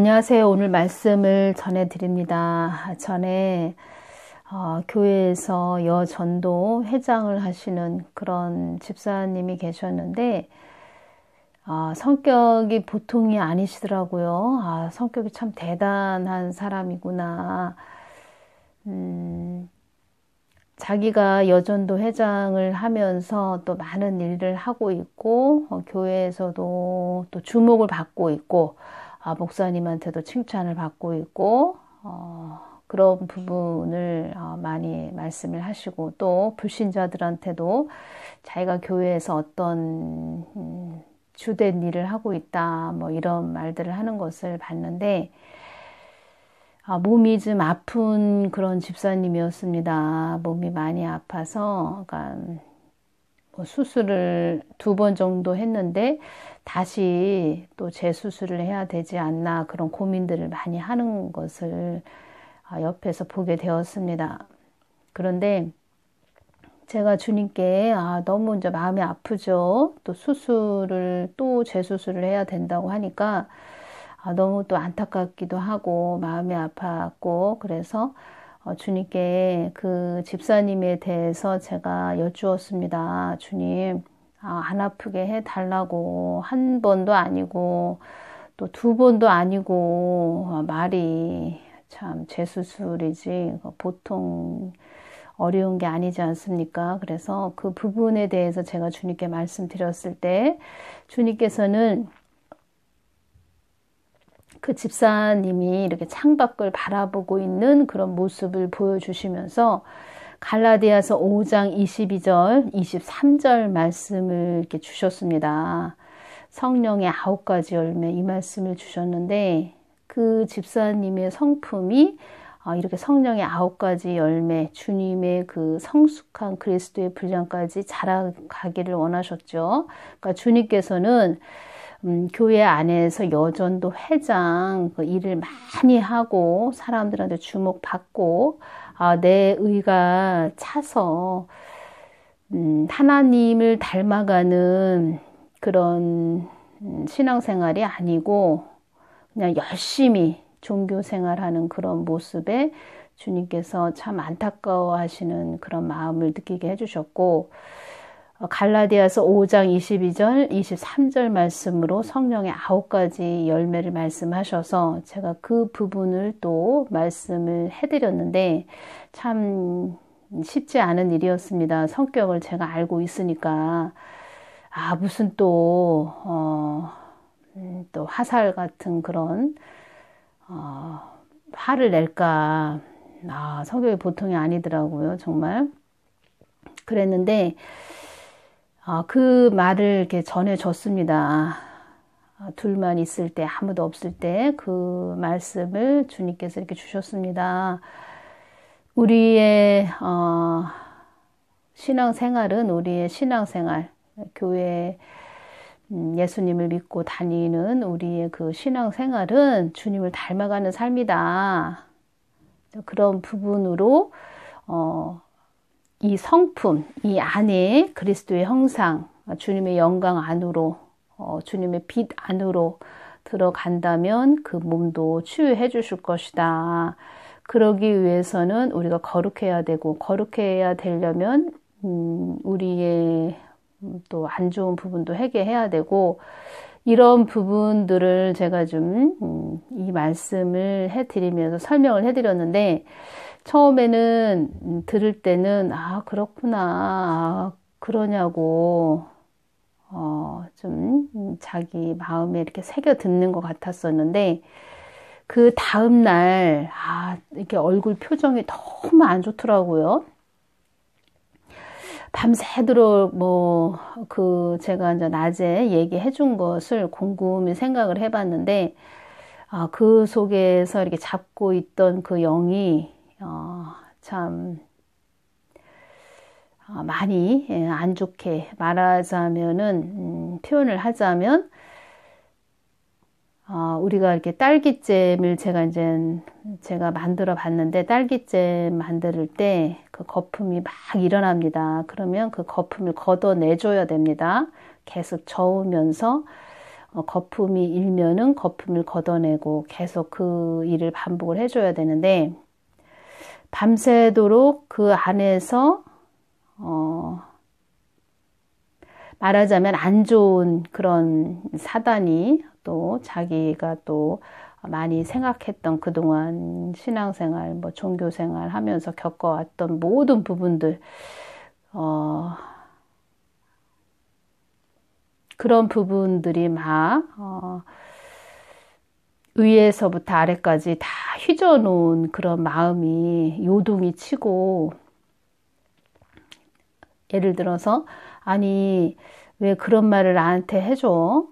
안녕하세요. 오늘 말씀을 전해드립니다. 전에 교회에서 여전도 회장을 하시는 그런 집사님이 계셨는데 성격이 보통이 아니시더라고요. 성격이 참 대단한 사람이구나. 자기가 여전도 회장을 하면서 또 많은 일을 하고 있고 교회에서도 또 주목을 받고 있고 목사님한테도 칭찬을 받고 있고 그런 부분을 많이 말씀을 하시고 또 불신자들한테도 자기가 교회에서 어떤 주된 일을 하고 있다 뭐 이런 말들을 하는 것을 봤는데 몸이 좀 아픈 그런 집사님이었습니다. 몸이 많이 아파서 그러니까 뭐 수술을 2번 정도 했는데 다시 또 재수술을 해야 되지 않나 그런 고민들을 많이 하는 것을 옆에서 보게 되었습니다. 그런데 제가 주님께 너무 이제 마음이 아프죠. 또 수술을 또 재수술을 해야 된다고 하니까 너무 또 안타깝기도 하고 마음이 아팠고 그래서 주님께 그 집사님에 대해서 제가 여쭈었습니다. 주님, 안 아프게 해달라고 1번도 아니고 또 2번도 아니고 말이 참 재수술이지 보통 어려운 게 아니지 않습니까? 그래서 그 부분에 대해서 제가 주님께 말씀드렸을 때 주님께서는 그 집사님이 이렇게 창밖을 바라보고 있는 그런 모습을 보여주시면서 갈라디아서 5장 22절, 23절 말씀을 이렇게 주셨습니다. 성령의 9가지 열매 이 말씀을 주셨는데 그 집사님의 성품이 이렇게 성령의 9가지 열매, 주님의 그 성숙한 그리스도의 분량까지 자라가기를 원하셨죠. 그러니까 주님께서는 교회 안에서 여전도 회장 그 일을 많이 하고 사람들한테 주목받고 내 의가 차서 하나님을 닮아가는 그런 신앙생활이 아니고 그냥 열심히 종교생활하는 그런 모습에 주님께서 참 안타까워하시는 그런 마음을 느끼게 해주셨고 갈라디아서 5장 22절, 23절 말씀으로 성령의 9가지 열매를 말씀하셔서 제가 그 부분을 또 말씀을 해드렸는데 참 쉽지 않은 일이었습니다. 성격을 제가 알고 있으니까 무슨 또 화살 같은 그런 화를 낼까 성격이 보통이 아니더라고요. 정말 그랬는데 그 말을 이렇게 전해줬습니다. 둘만 있을 때, 아무도 없을 때 그 말씀을 주님께서 이렇게 주셨습니다. 우리의 신앙생활은 우리의 신앙생활, 교회 예수님을 믿고 다니는 우리의 그 신앙생활은 주님을 닮아가는 삶이다. 그런 부분으로 이 성품, 이 안에 그리스도의 형상, 주님의 영광 안으로, 주님의 빛 안으로 들어간다면 그 몸도 치유해 주실 것이다. 그러기 위해서는 우리가 거룩해야 되고, 거룩해야 되려면 우리의 또 안 좋은 부분도 회개해야 되고, 이런 부분들을 제가 좀 이 말씀을 해드리면서 설명을 해드렸는데, 처음에는 들을 때는 그렇구나 그러냐고 좀 자기 마음에 이렇게 새겨 듣는 것 같았었는데 그 다음날 이렇게 얼굴 표정이 너무 안 좋더라고요. 밤새도록 제가 이제 낮에 얘기해 준 것을 곰곰이 생각을 해봤는데 그 속에서 이렇게 잡고 있던 그 영이 참 많이 안 좋게 말하자면은 표현을 하자면 우리가 이렇게 딸기잼을 제가 만들어 봤는데 딸기잼 만들 때 그 거품이 막 일어납니다. 그러면 그 거품을 걷어내줘야 됩니다. 계속 저으면서 거품이 일면은 거품을 걷어내고 계속 그 일을 반복을 해줘야 되는데, 밤새도록 그 안에서 말하자면 안 좋은 그런 사단이 또 자기가 또 많이 생각했던 그동안 신앙생활, 뭐 종교생활 하면서 겪어왔던 모든 부분들, 그런 부분들이 막 위에서부터 아래까지 다 휘저어놓은 그런 마음이 요동이 치고, 예를 들어서 아니 왜 그런 말을 나한테 해줘?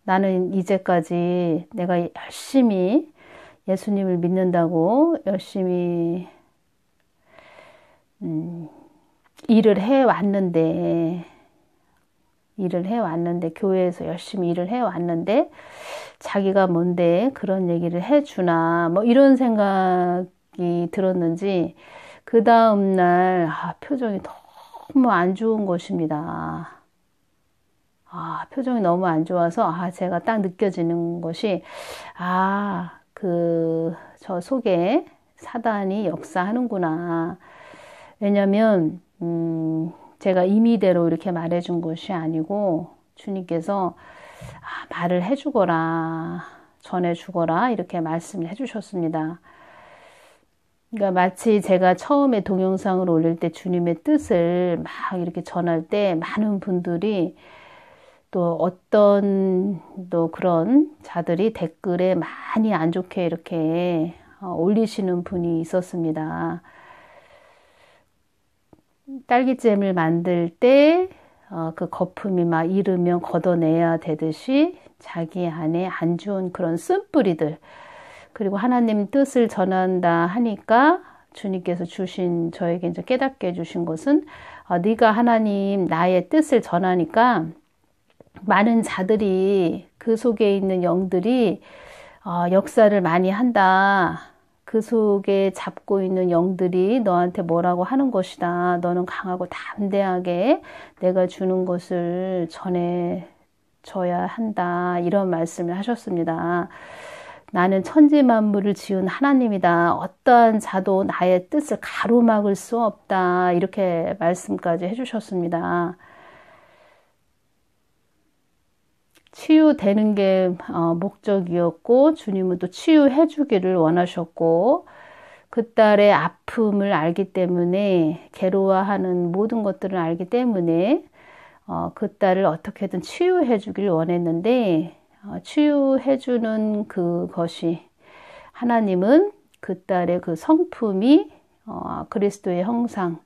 나는 이제까지 내가 열심히 예수님을 믿는다고 열심히 일을 해왔는데 교회에서 열심히 일을 해왔는데 자기가 뭔데 그런 얘기를 해주나 뭐 이런 생각이 들었는지 그 다음날 표정이 너무 안 좋은 것입니다. 표정이 너무 안 좋아서 제가 딱 느껴지는 것이 저 속에 사단이 역사하는구나. 왜냐면 제가 임의대로 이렇게 말해준 것이 아니고 주님께서 말을 해주거라, 전해주거라 이렇게 말씀을 해주셨습니다. 그러니까 마치 제가 처음에 동영상을 올릴 때 주님의 뜻을 막 이렇게 전할 때 많은 분들이 또 어떤 또 그런 자들이 댓글에 많이 안 좋게 이렇게 올리시는 분이 있었습니다. 딸기잼을 만들 때 그 거품이 막 이르면 걷어내야 되듯이 자기 안에 안 좋은 그런 쓴뿌리들, 그리고 하나님 뜻을 전한다 하니까 주님께서 주신 저에게 이제 깨닫게 해주신 것은 네가 하나님 나의 뜻을 전하니까 많은 자들이 그 속에 있는 영들이 역사를 많이 한다. 그 속에 잡고 있는 영들이 너한테 뭐라고 하는 것이다. 너는 강하고 담대하게 내가 주는 것을 전해줘야 한다. 이런 말씀을 하셨습니다. 나는 천지 만물을 지은 하나님이다. 어떠한 자도 나의 뜻을 가로막을 수 없다. 이렇게 말씀까지 해주셨습니다. 치유되는 게 목적이었고 주님은 또 치유해 주기를 원하셨고 그 딸의 아픔을 알기 때문에 괴로워하는 모든 것들을 알기 때문에 그 딸을 어떻게든 치유해 주기를 원했는데 치유해 주는 그것이 하나님은 그 딸의 그 성품이 그리스도의 형상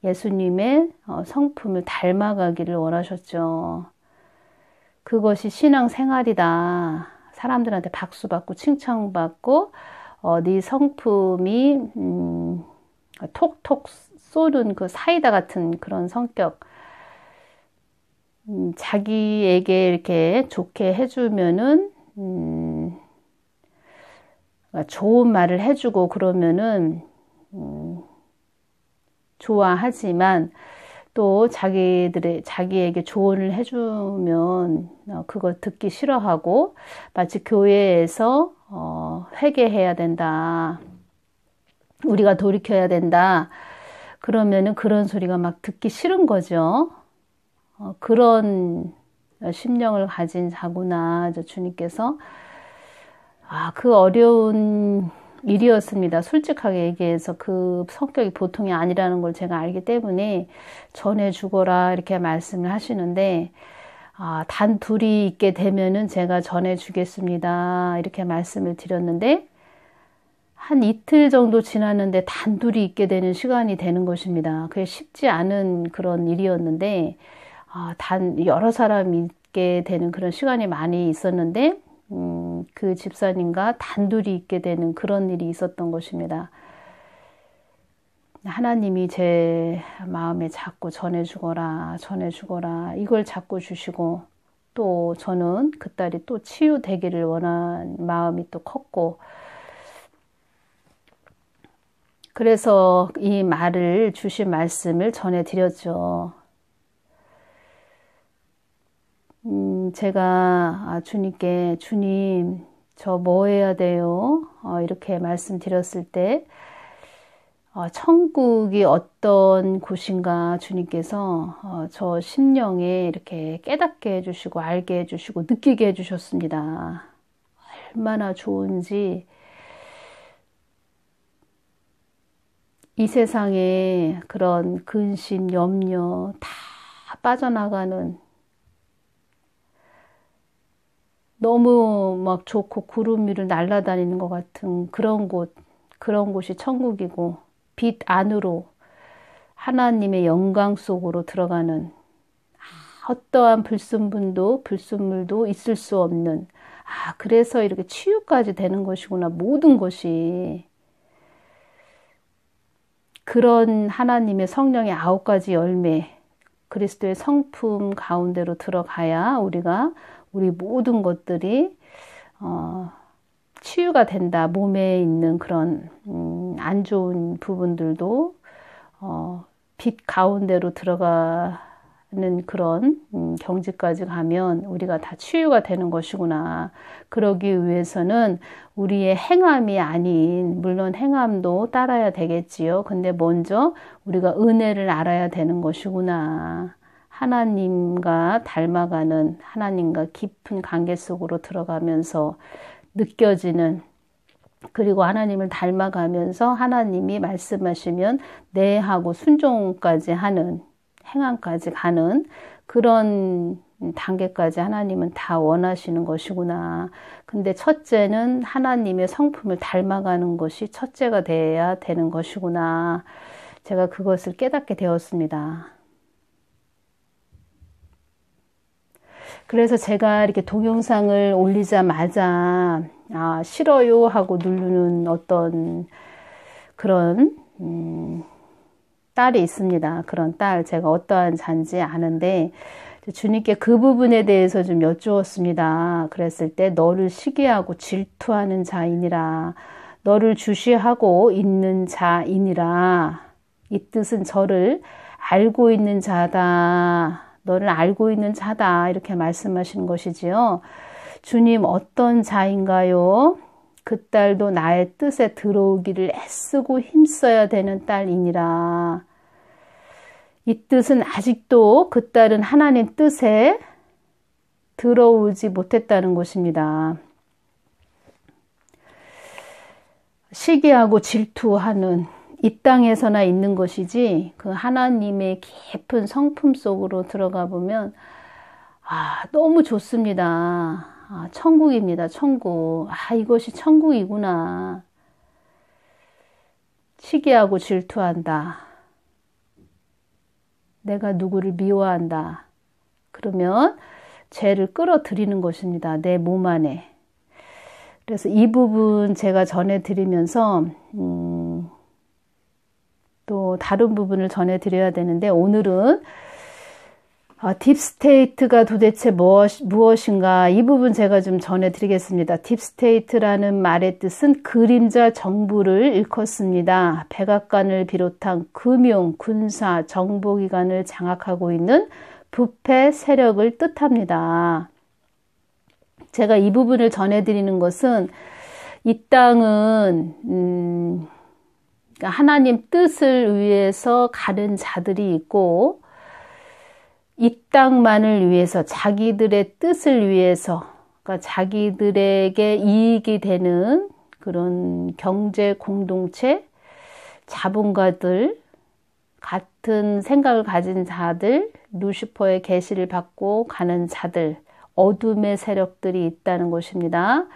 예수님의 성품을 닮아가기를 원하셨죠. 그것이 신앙생활이다. 사람들한테 박수받고 칭찬받고 네 성품이 톡톡 쏘는 그 사이다 같은 그런 성격, 자기에게 이렇게 좋게 해주면은 좋은 말을 해주고 그러면은 좋아하지만 또 자기에게 조언을 해주면 그걸 듣기 싫어하고 마치 교회에서 회개해야 된다. 우리가 돌이켜야 된다. 그러면은 그런 소리가 막 듣기 싫은 거죠. 그런 심령을 가진 자구나. 주님께서 그 어려운 일이었습니다. 솔직하게 얘기해서 그 성격이 보통이 아니라는 걸 제가 알기 때문에 전해주거라 이렇게 말씀을 하시는데 단 둘이 있게 되면은 제가 전해주겠습니다. 이렇게 말씀을 드렸는데 한 이틀 정도 지났는데 단 둘이 있게 되는 시간이 되는 것입니다. 그게 쉽지 않은 그런 일이었는데 여러 사람이 있게 되는 그런 시간이 많이 있었는데 그 집사님과 단둘이 있게 되는 그런 일이 있었던 것입니다. 하나님이 제 마음에 자꾸 전해주거라 이걸 자꾸 주시고 또 저는 그 딸이 또 치유되기를 원한 마음이 또 컸고 그래서 이 말을 주신 말씀을 전해드렸죠. 제가 주님께 주님 저 뭐 해야 돼요? 이렇게 말씀드렸을 때 천국이 어떤 곳인가 주님께서 저 심령에 이렇게 깨닫게 해주시고 알게 해주시고 느끼게 해주셨습니다. 얼마나 좋은지 이 세상에 그런 근심, 염려 다 빠져나가는 너무 막 좋고 구름 위를 날아다니는 것 같은 그런 곳이 천국이고 빛 안으로 하나님의 영광 속으로 들어가는 어떠한 불순물도 있을 수 없는 그래서 이렇게 치유까지 되는 것이구나. 모든 것이 그런 하나님의 성령의 9가지 열매 그리스도의 성품 가운데로 들어가야 우리 모든 것들이 치유가 된다. 몸에 있는 그런 안 좋은 부분들도 빛 가운데로 들어가는 그런 경지까지 가면 우리가 다 치유가 되는 것이구나. 그러기 위해서는 우리의 행함이 아닌 물론 행함도 따라야 되겠지요. 근데 먼저 우리가 은혜를 알아야 되는 것이구나. 하나님과 닮아가는 하나님과 깊은 관계 속으로 들어가면서 느껴지는 그리고 하나님을 닮아가면서 하나님이 말씀하시면 네 하고 순종까지 하는 행함까지 가는 그런 단계까지 하나님은 다 원하시는 것이구나. 근데 첫째는 하나님의 성품을 닮아가는 것이 첫째가 돼야 되는 것이구나. 제가 그것을 깨닫게 되었습니다. 그래서 제가 이렇게 동영상을 올리자마자 싫어요 하고 누르는 어떤 그런 딸이 있습니다. 그런 딸 제가 어떠한 자인지 아는데 주님께 그 부분에 대해서 좀 여쭈었습니다. 그랬을 때 너를 시기하고 질투하는 자이니라 너를 주시하고 있는 자이니라 이 뜻은 저를 알고 있는 자다. 너를 알고 있는 자다. 이렇게 말씀하시는 것이지요. 주님 어떤 자인가요? 그 딸도 나의 뜻에 들어오기를 애쓰고 힘써야 되는 딸이니라. 이 뜻은 아직도 그 딸은 하나님 뜻에 들어오지 못했다는 것입니다. 시기하고 질투하는 이 땅에서나 있는 것이지 그 하나님의 깊은 성품 속으로 들어가 보면 너무 좋습니다. 천국입니다. 천국. 이것이 천국이구나. 시기하고 질투한다. 내가 누구를 미워한다. 그러면 죄를 끌어들이는 것입니다. 내 몸 안에. 그래서 이 부분 제가 전해드리면서 또 다른 부분을 전해드려야 되는데 오늘은 딥스테이트가 도대체 무엇인가 이 부분 제가 좀 전해드리겠습니다. 딥스테이트라는 말의 뜻은 그림자 정부를 일컫습니다. 백악관을 비롯한 금융, 군사, 정보기관을 장악하고 있는 부패 세력을 뜻합니다. 제가 이 부분을 전해드리는 것은 이 땅은 하나님 뜻을 위해서 가는 자들이 있고 이 땅만을 위해서 자기들의 뜻을 위해서 그러니까 자기들에게 이익이 되는 그런 경제 공동체 자본가들 같은 생각을 가진 자들 루시퍼의 계시를 받고 가는 자들 어둠의 세력들이 있다는 것입니다.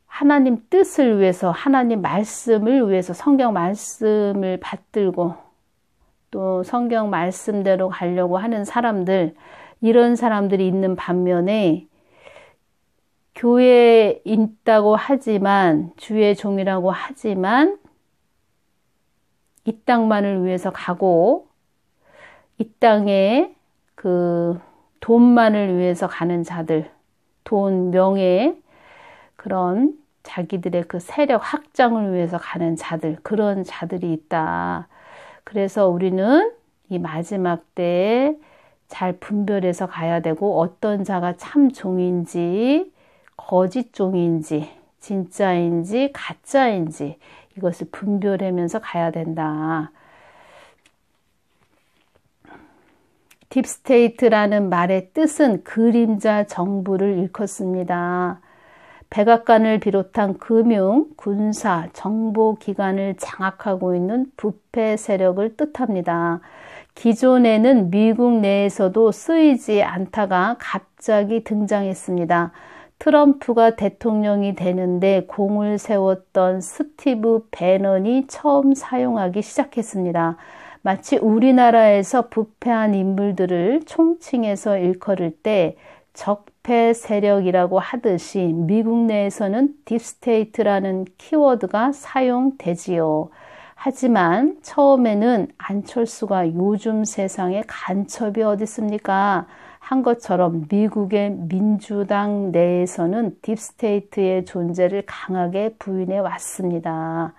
하나님 뜻을 위해서 하나님 말씀을 위해서 성경 말씀을 받들고 또 성경 말씀대로 가려고 하는 사람들 이런 사람들이 있는 반면에 교회에 있다고 하지만 주의 종이라고 하지만 이 땅만을 위해서 가고 이 땅에 그 돈만을 위해서 가는 자들 돈, 명예 그런 자기들의 그 세력 확장을 위해서 가는 자들, 그런 자들이 있다. 그래서 우리는 이 마지막 때에 잘 분별해서 가야 되고 어떤 자가 참 종인지 거짓 종인지 진짜인지 가짜인지 이것을 분별하면서 가야 된다. 딥스테이트라는 말의 뜻은 그림자 정부를 일컫습니다. 백악관을 비롯한 금융, 군사, 정보기관을 장악하고 있는 부패 세력을 뜻합니다. 기존에는 미국 내에서도 쓰이지 않다가 갑자기 등장했습니다. 트럼프가 대통령이 되는데 공을 세웠던 스티브 배넌이 처음 사용하기 시작했습니다. 마치 우리나라에서 부패한 인물들을 총칭해서 일컬을 때 적폐 세력이라고 하듯이 미국 내에서는 딥스테이트라는 키워드가 사용되지요. 하지만 처음에는 안철수가 요즘 세상에 간첩이 어디 있습니까? 한 것처럼 미국의 민주당 내에서는 딥스테이트의 존재를 강하게 부인해 왔습니다.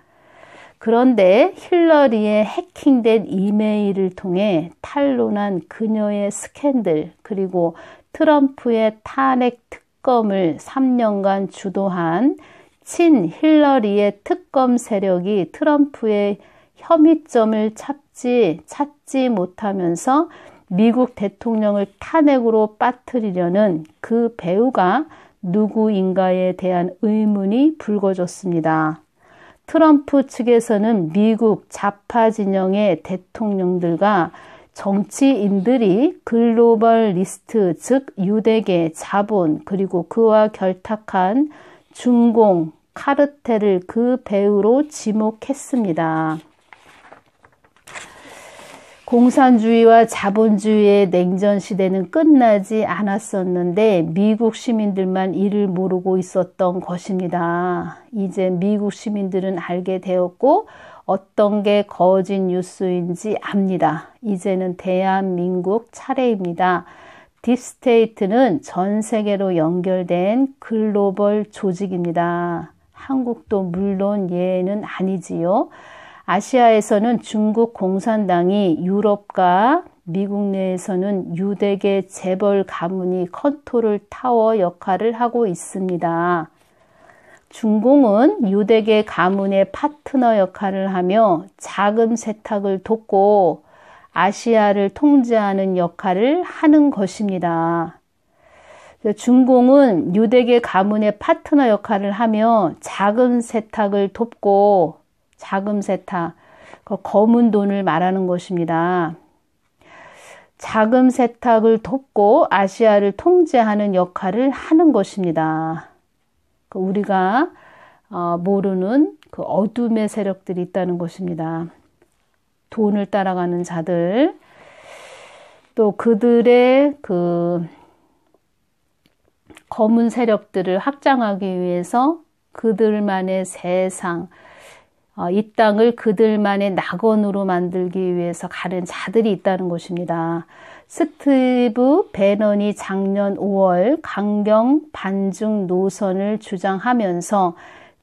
그런데 힐러리의 해킹된 이메일을 통해 탄로난 그녀의 스캔들 그리고 트럼프의 탄핵 특검을 3년간 주도한 친 힐러리의 특검 세력이 트럼프의 혐의점을 찾지 못하면서 미국 대통령을 탄핵으로 빠뜨리려는 그 배우가 누구인가에 대한 의문이 불거졌습니다. 트럼프 측에서는 미국 좌파 진영의 대통령들과 정치인들이 글로벌 리스트, 즉 유대계, 자본, 그리고 그와 결탁한 중공, 카르텔을 그 배후로 지목했습니다. 공산주의와 자본주의의 냉전 시대는 끝나지 않았었는데 미국 시민들만 이를 모르고 있었던 것입니다. 이제 미국 시민들은 알게 되었고 어떤 게 거짓 뉴스인지 압니다. 이제는 대한민국 차례입니다. 딥스테이트는 전 세계로 연결된 글로벌 조직입니다. 한국도 물론 예는 아니지요. 아시아에서는 중국 공산당이 유럽과 미국 내에서는 유대계 재벌 가문이 컨트롤 타워 역할을 하고 있습니다. 중공은 유대계 가문의 파트너 역할을 하며 자금 세탁을 돕고 아시아를 통제하는 역할을 하는 것입니다. 중공은 유대계 가문의 파트너 역할을 하며 자금 세탁을 돕고 자금 세탁, 검은 돈을 말하는 것입니다. 자금 세탁을 돕고 아시아를 통제하는 역할을 하는 것입니다. 우리가 모르는 그 어둠의 세력들이 있다는 것입니다. 돈을 따라가는 자들, 또 그들의 그 검은 세력들을 확장하기 위해서 그들만의 세상, 이 땅을 그들만의 낙원으로 만들기 위해서 가는 자들이 있다는 것입니다. 스티브 배넌이 작년 5월 강경 반중 노선을 주장하면서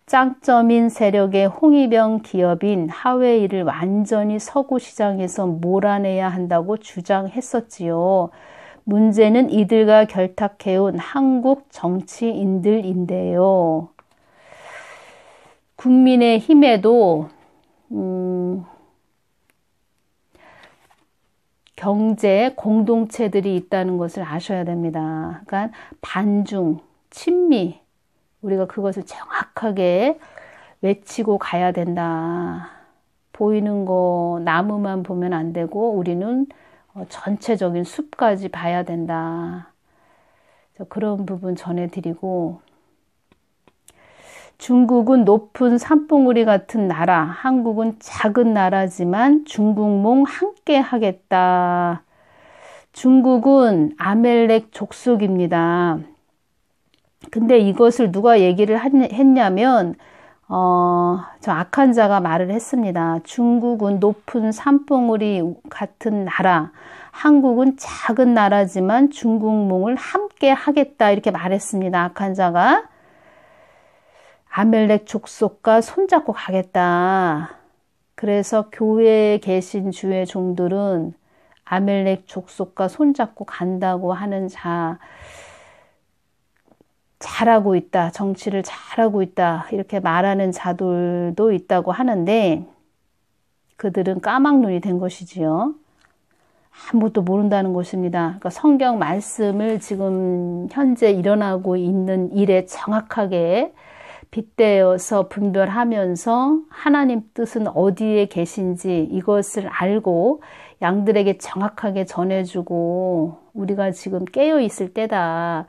짱점인 세력의 홍위병 기업인 하웨이를 완전히 서구 시장에서 몰아내야 한다고 주장했었지요. 문제는 이들과 결탁해온 한국 정치인들인데요. 국민의힘에도 경제 공동체들이 있다는 것을 아셔야 됩니다. 그러니까 반중, 친미, 우리가 그것을 정확하게 외치고 가야 된다. 보이는 거 나무만 보면 안 되고 우리는 전체적인 숲까지 봐야 된다. 그런 부분 전해드리고, 중국은 높은 산봉우리 같은 나라, 한국은 작은 나라지만 중국몽 함께 하겠다. 중국은 아멜렉 족속입니다. 근데 이것을 누가 얘기를 했냐면 저 악한 자가 말을 했습니다. 중국은 높은 산봉우리 같은 나라, 한국은 작은 나라지만 중국몽을 함께 하겠다 이렇게 말했습니다. 악한 자가. 아멜렉 족속과 손잡고 가겠다. 그래서 교회에 계신 주의 종들은 아멜렉 족속과 손잡고 간다고 하는 잘하고 있다, 정치를 잘하고 있다, 이렇게 말하는 자들도 있다고 하는데, 그들은 까막눈이 된 것이지요. 아무것도 모른다는 것입니다. 그러니까 성경 말씀을 지금 현재 일어나고 있는 일에 정확하게 빗대어서 분별하면서 하나님 뜻은 어디에 계신지 이것을 알고 양들에게 정확하게 전해주고, 우리가 지금 깨어 있을 때다.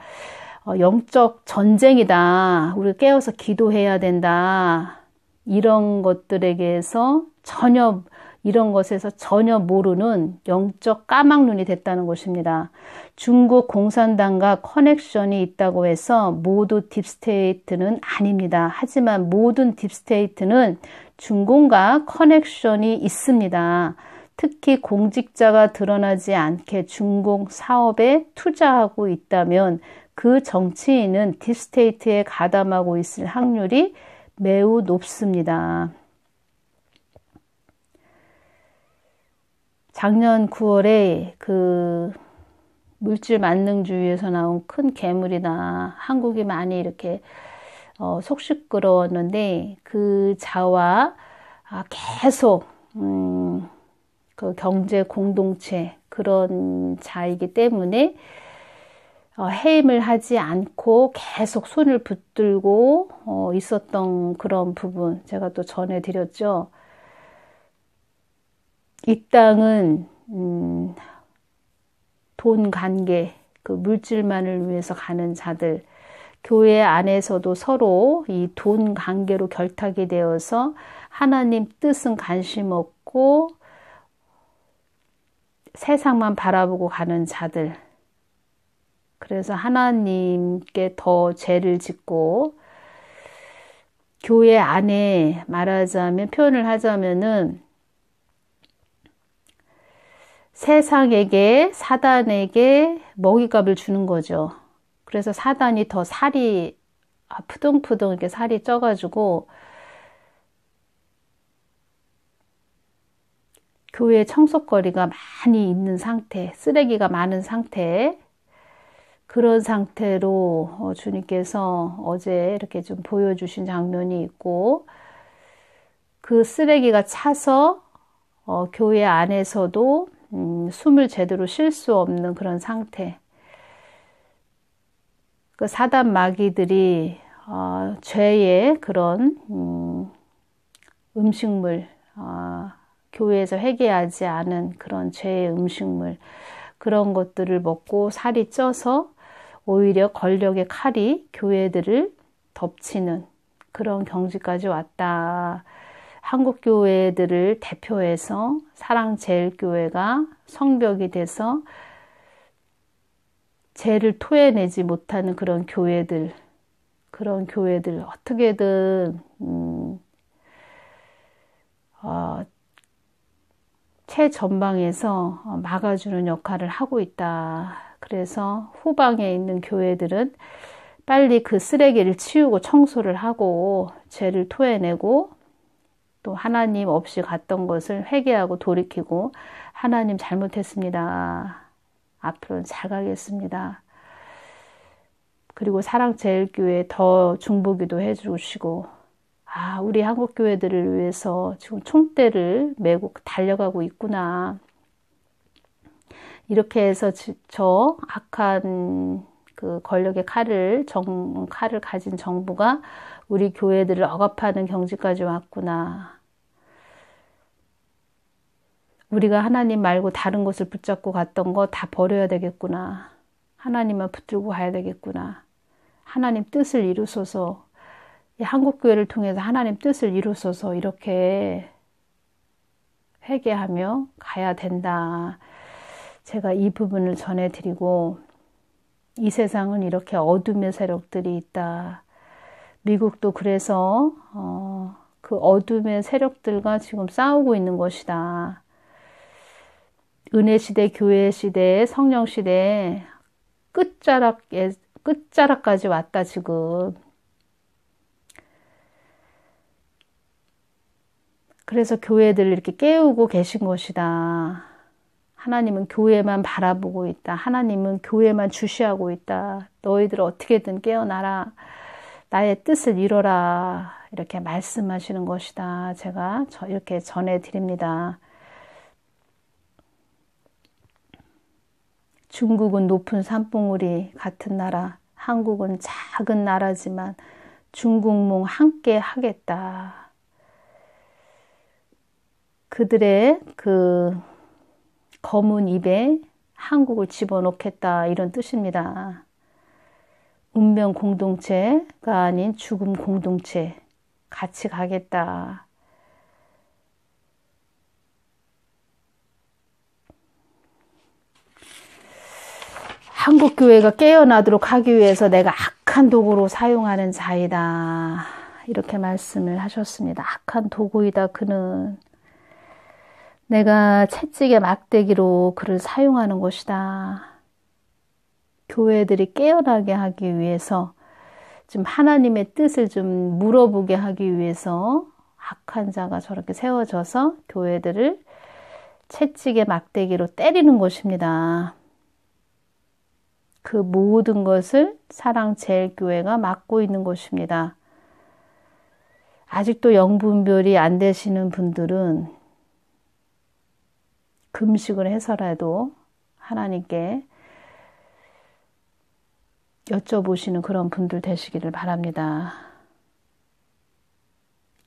영적 전쟁이다. 우리가 깨어서 기도해야 된다. 이런 것들에게서 이런 것에서 전혀 모르는 영적 까막눈이 됐다는 것입니다. 중국 공산당과 커넥션이 있다고 해서 모두 딥스테이트는 아닙니다. 하지만 모든 딥스테이트는 중공과 커넥션이 있습니다. 특히 공직자가 드러나지 않게 중공 사업에 투자하고 있다면 그 정치인은 딥스테이트에 가담하고 있을 확률이 매우 높습니다. 작년 9월에 그 물질 만능주의에서 나온 큰 괴물이나 한국이 많이 이렇게 속 시끄러웠는데, 그 자와 계속 그 경제 공동체 그런 자이기 때문에 해임을 하지 않고 계속 손을 붙들고 있었던 그런 부분 제가 또 전해드렸죠. 이 땅은 돈 관계, 그 물질만을 위해서 가는 자들, 교회 안에서도 서로 이 돈 관계로 결탁이 되어서 하나님 뜻은 관심 없고 세상만 바라보고 가는 자들, 그래서 하나님께 더 죄를 짓고, 교회 안에 말하자면, 표현을 하자면은 세상에게, 사단에게 먹이값을 주는 거죠. 그래서 사단이 더 살이 푸둥푸둥 이렇게 살이 쪄가지고 교회 청소거리가 많이 있는 상태, 쓰레기가 많은 상태, 그런 상태로 주님께서 어제 이렇게 좀 보여주신 장면이 있고, 그 쓰레기가 차서 교회 안에서도 숨을 제대로 쉴 수 없는 그런 상태. 그 사단 마귀들이 죄의 그런 음식물, 교회에서 회개하지 않은 그런 죄의 음식물, 그런 것들을 먹고 살이 쪄서 오히려 권력의 칼이 교회들을 덮치는 그런 경지까지 왔다. 한국 교회들을 대표해서 사랑제일교회가 성벽이 돼서 죄를 토해내지 못하는 그런 교회들 어떻게든 최전방에서 막아주는 역할을 하고 있다. 그래서 후방에 있는 교회들은 빨리 그 쓰레기를 치우고 청소를 하고 죄를 토해내고, 또 하나님 없이 갔던 것을 회개하고 돌이키고, 하나님 잘못했습니다, 앞으로는 잘 가겠습니다, 그리고 사랑제일교회 더 중보기도 해주시고, 우리 한국교회들을 위해서 지금 총대를 메고 달려가고 있구나, 이렇게 해서 저 악한 그 권력의 칼을 가진 정부가 우리 교회들을 억압하는 경지까지 왔구나. 우리가 하나님 말고 다른 것을 붙잡고 갔던 거 다 버려야 되겠구나. 하나님만 붙들고 가야 되겠구나. 하나님 뜻을 이루소서. 한국교회를 통해서 하나님 뜻을 이루소서. 이렇게 회개하며 가야 된다. 제가 이 부분을 전해드리고, 이 세상은 이렇게 어둠의 세력들이 있다. 미국도 그래서 그 어둠의 세력들과 지금 싸우고 있는 것이다. 은혜 시대, 교회 시대, 성령 시대 끝자락까지 왔다 지금. 그래서 교회들을 이렇게 깨우고 계신 것이다. 하나님은 교회만 바라보고 있다. 하나님은 교회만 주시하고 있다. 너희들 어떻게든 깨어나라. 나의 뜻을 이뤄라. 이렇게 말씀하시는 것이다. 제가 이렇게 전해드립니다. 중국은 높은 산봉우리 같은 나라, 한국은 작은 나라지만 중국몽 함께 하겠다. 그들의 그 검은 입에 한국을 집어넣겠다, 이런 뜻입니다. 운명 공동체가 아닌 죽음 공동체, 같이 가겠다. 한국교회가 깨어나도록 하기 위해서 내가 악한 도구로 사용하는 자이다. 이렇게 말씀을 하셨습니다. 악한 도구이다. 그는 내가 채찍의 막대기로 그를 사용하는 것이다. 교회들이 깨어나게 하기 위해서, 좀 하나님의 뜻을 좀 물어보게 하기 위해서 악한 자가 저렇게 세워져서 교회들을 채찍의 막대기로 때리는 것입니다. 그 모든 것을 사랑제일교회가 맡고 있는 것입니다. 아직도 영분별이 안 되시는 분들은 금식을 해서라도 하나님께 여쭤보시는 그런 분들 되시기를 바랍니다.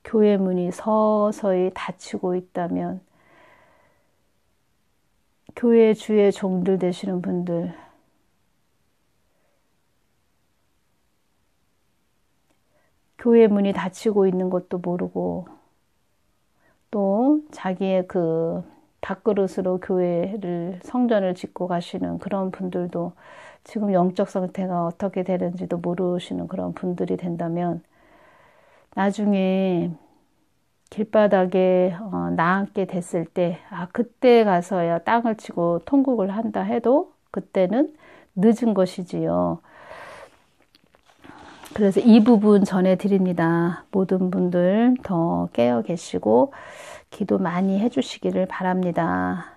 교회 문이 서서히 닫히고 있다면 교회 주의 종들 되시는 분들, 교회 문이 닫히고 있는 것도 모르고 또 자기의 그 밥그릇으로 교회를, 성전을 짓고 가시는 그런 분들도 지금 영적 상태가 어떻게 되는지도 모르시는 그런 분들이 된다면 나중에 길바닥에 나앉게 됐을 때, 그때 가서야 땅을 치고 통곡을 한다 해도 그때는 늦은 것이지요. 그래서 이 부분 전해드립니다. 모든 분들 더 깨어 계시고 기도 많이 해주시기를 바랍니다.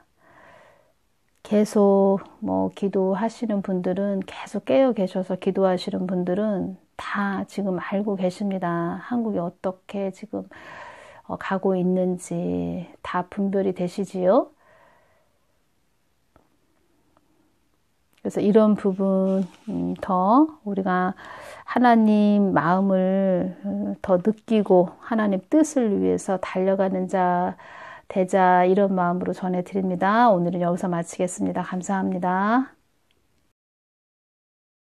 계속 기도하시는 분들은, 계속 깨어 계셔서 기도하시는 분들은 다 지금 알고 계십니다. 한국이 어떻게 지금 가고 있는지 다 분별이 되시지요. 그래서 이런 부분 더 우리가 하나님 마음을 더 느끼고 하나님 뜻을 위해서 달려가는 자 되자, 이런 마음으로 전해드립니다. 오늘은 여기서 마치겠습니다. 감사합니다.